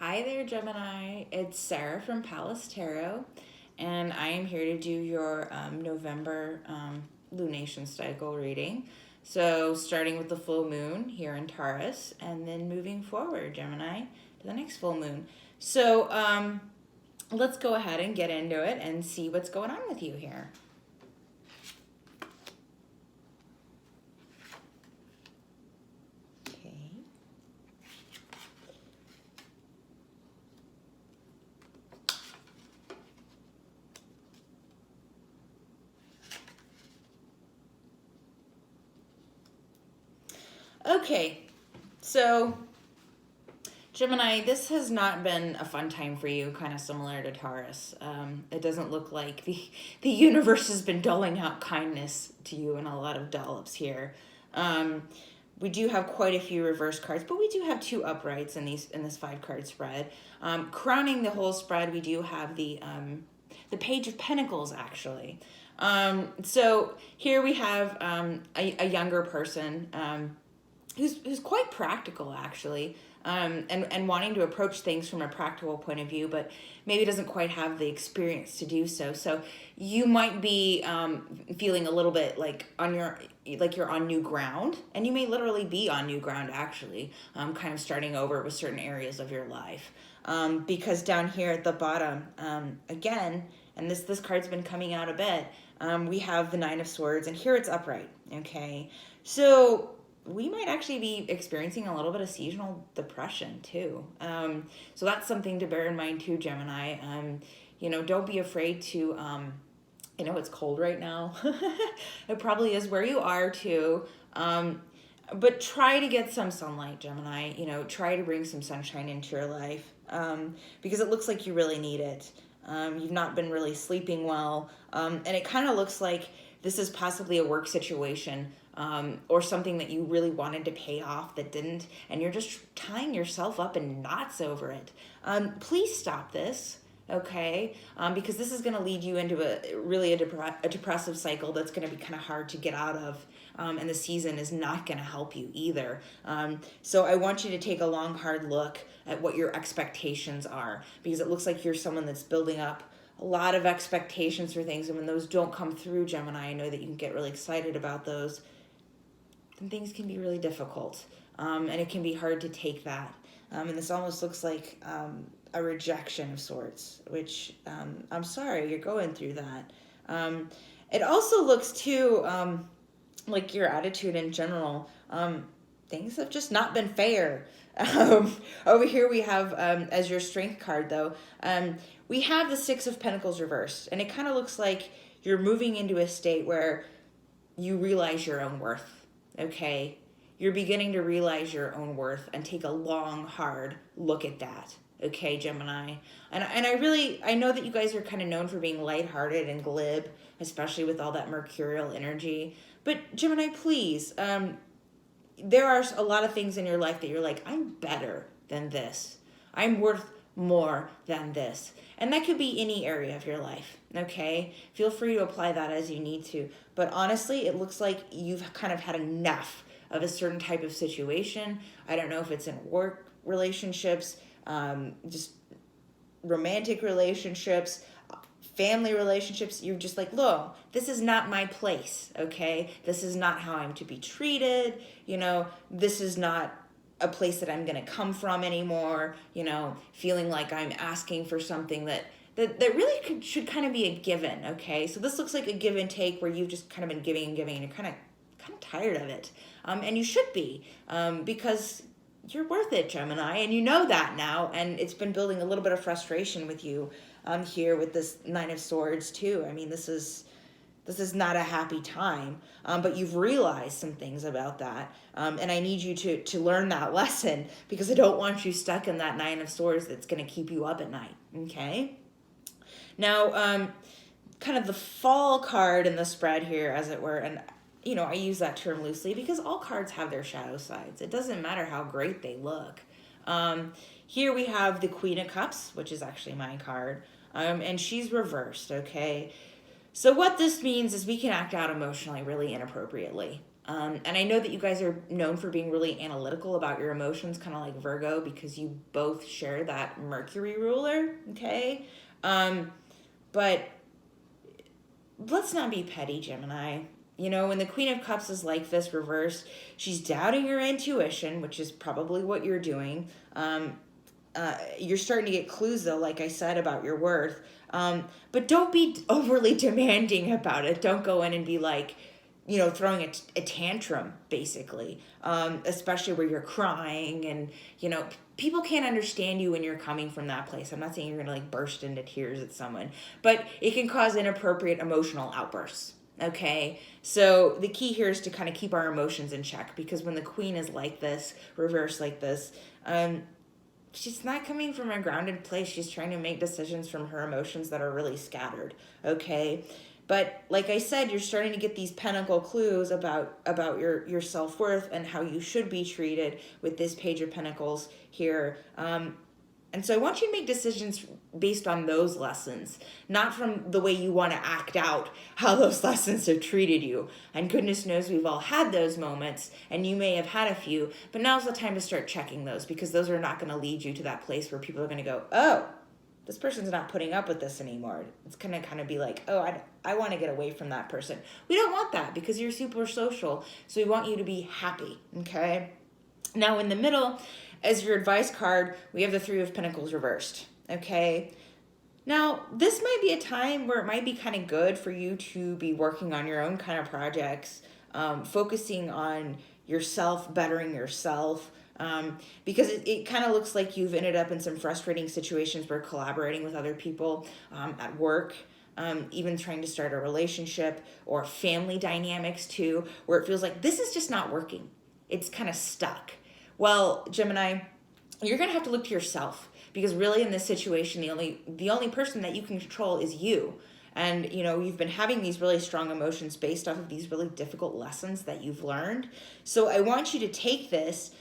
Hi there, Gemini. It's Sarah from Palace Tarot, and I am here to do your November lunation cycle reading. So, starting with the full moon here in Taurus, and then moving forward, Gemini, to the next full moon. So, let's go ahead and get into it and see what's going on with you here. Okay. Okay, so Gemini, this has not been a fun time for you, kind of similar to Taurus. It doesn't look like the universe has been doling out kindness to you in a lot of dollops here. Um, we do have quite a few reverse cards, but we do have two uprights in this 5 card spread. Crowning the whole spread, we do have the Page of Pentacles, actually. So here we have a younger person who's quite practical, actually, and wanting to approach things from a practical point of view, but maybe doesn't quite have the experience to do so. So you might be feeling a little bit like you're on new ground, and you may literally be on new ground, actually, kind of starting over with certain areas of your life. Because down here at the bottom, again, and this card's been coming out a bit, we have the Nine of Swords, and here it's upright. Okay, so we might actually be experiencing a little bit of seasonal depression too. So that's something to bear in mind too, Gemini. Don't be afraid to. I know it's cold right now. It probably is where you are too. But try to get some sunlight, Gemini. Try to bring some sunshine into your life, because it looks like you really need it. You've not been really sleeping well, and it kind of looks like this is possibly a work situation, or something that you really wanted to pay off that didn't, and you're just tying yourself up in knots over it. Please stop this, okay? Because this is going to lead you into a depressive cycle that's going to be kind of hard to get out of, and the season is not going to help you either. So I want you to take a long, hard look at what your expectations are, because it looks like you're someone that's building up a lot of expectations for things, and when those don't come through, Gemini, I know that you can get really excited about those, then things can be really difficult, and it can be hard to take that. And this almost looks like a rejection of sorts, which I'm sorry you're going through that. It also looks too like your attitude in general. Things have just not been fair. Over here we have, as your strength card though, we have the Six of Pentacles reversed, and it kind of looks like you're moving into a state where you realize your own worth, okay? You're beginning to realize your own worth and take a long, hard look at that, okay, Gemini? And I know that you guys are kind of known for being lighthearted and glib, especially with all that mercurial energy. But Gemini, please, there are a lot of things in your life that you're like, I'm better than this. I'm worth more than this. And that could be any area of your life, okay? Feel free to apply that as you need to. But honestly, it looks like you've kind of had enough of a certain type of situation. I don't know if it's in work relationships, just romantic relationships, family relationships. You're just like, look, this is not my place, okay? This is not how I'm to be treated. This is not a place that I'm going to come from anymore, feeling like I'm asking for something that really should kind of be a given, okay? So this looks like a give and take where you've just kind of been giving and giving, and you're kind of tired of it. And you should be, because you're worth it, Gemini, and you know that now, and it's been building a little bit of frustration with you here with this Nine of Swords too. I mean, this is not a happy time, but you've realized some things about that, and I need you to learn that lesson, because I don't want you stuck in that Nine of Swords that's going to keep you up at night, okay? Now, kind of the fall card in the spread here, as it were, and I use that term loosely because all cards have their shadow sides. It doesn't matter how great they look. Here we have the Queen of Cups, which is actually my card, and she's reversed, okay? So what this means is we can act out emotionally really inappropriately. And I know that you guys are known for being really analytical about your emotions, kind of like Virgo, because you both share that Mercury ruler, okay? But let's not be petty, Gemini. You know, when the Queen of Cups is like this reversed, she's doubting your intuition, which is probably what you're doing. You're starting to get clues, though, like I said, about your worth. But don't be overly demanding about it. Don't go in and be like, throwing a tantrum, basically, especially where you're crying and, people can't understand you when you're coming from that place. I'm not saying you're going to like burst into tears at someone, but it can cause inappropriate emotional outbursts. Okay, so the key here is to kind of keep our emotions in check, because when the queen is like this, reversed like this, she's not coming from a grounded place. She's trying to make decisions from her emotions that are really scattered. Okay, but like I said, you're starting to get these pentacle clues about your self-worth and how you should be treated with this page of pentacles here. And so I want you to make decisions based on those lessons, not from the way you want to act out how those lessons have treated you. And goodness knows we've all had those moments, and you may have had a few, but now's the time to start checking those, because those are not going to lead you to that place where people are going to go, oh, this person's not putting up with this anymore. It's going to kind of be like, oh, I want to get away from that person. We don't want that, because you're super social, so we want you to be happy, okay? Now in the middle, as your advice card, we have the Three of Pentacles reversed, okay? Now, this might be a time where it might be kind of good for you to be working on your own kind of projects, focusing on yourself, bettering yourself, because it kind of looks like you've ended up in some frustrating situations where collaborating with other people at work, even trying to start a relationship, or family dynamics too, where it feels like this is just not working. It's kind of stuck. Well, Gemini, you're going to have to look to yourself, because really in this situation, the only person that you can control is you. And, you've been having these really strong emotions based off of these really difficult lessons that you've learned. So I want you to take this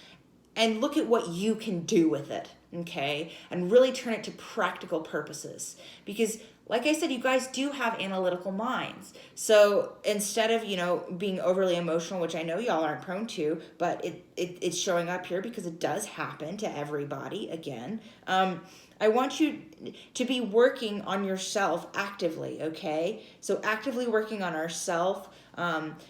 and look at what you can do with it, okay? And really turn it to practical purposes. Because like I said, you guys do have analytical minds. So instead of, being overly emotional, which I know y'all aren't prone to, but it's showing up here because it does happen to everybody, again. I want you to be working on yourself actively, okay? So actively working on ourself,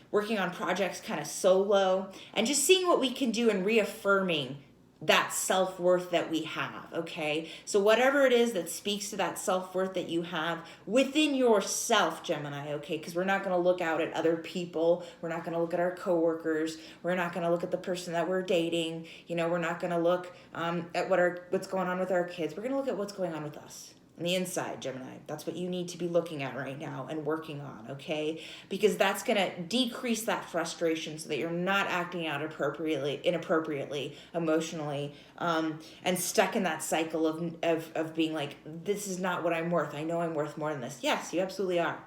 working on projects kind of solo, and just seeing what we can do and reaffirming that self-worth that we have, okay? So whatever it is that speaks to that self-worth that you have within yourself, Gemini, okay? Because we're not going to look out at other people. We're not going to look at our coworkers. We're not going to look at the person that we're dating. We're not going to look at what's going on with our kids. We're going to look at what's going on with us. On the inside, Gemini. That's what you need to be looking at right now and working on, okay? Because that's going to decrease that frustration so that you're not acting out inappropriately, emotionally, and stuck in that cycle of being like, this is not what I'm worth. I know I'm worth more than this. Yes, you absolutely are.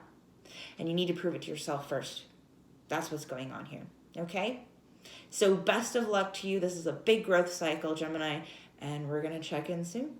And you need to prove it to yourself first. That's what's going on here, okay? So best of luck to you. This is a big growth cycle, Gemini, and we're going to check in soon.